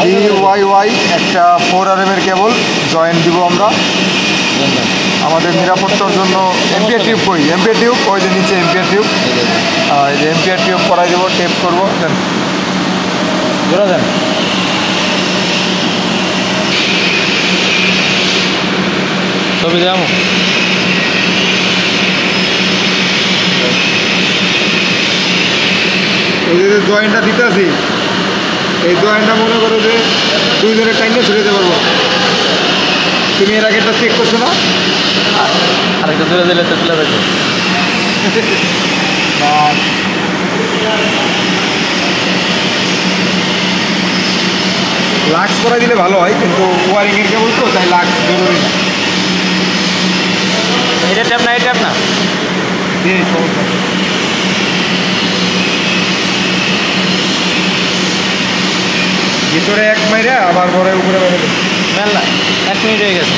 DIY একটা 4RM এর কেবল joint দিব আমরা আমাদের নিরাপত্তার জন্য। এমপিআর টিউব কই? এমপিআর টিউব ওই যে নিচে এমপিআর টিউব, এই যে এমপিআর টিউব করাই দেবো, টেপ করবো। দেন জোড়া দেন। ছবি দেবো। এই যে জয়েন্টটা দিতে আছি, এই জয়েন্টটা মনে করো যে 2 জনের টাইমে ছেড়ে দিতে পারবো। তুমি এর আগেটা চেক করছো না? আরেকটা তুলে দিলে তো তুলে দেখো। লাক্স করাই দিলে ভালো হয়, কিন্তু ওয়ারিংয়ের কেবল তো, তাই লাক্স জরুরি না। এটা ট্যাপ না, এই ট্যাপ না। ভিতরে এক মাইরে আবার পরে উপরে বাইরে মেলা 1 মিনিট হয়ে গেছে।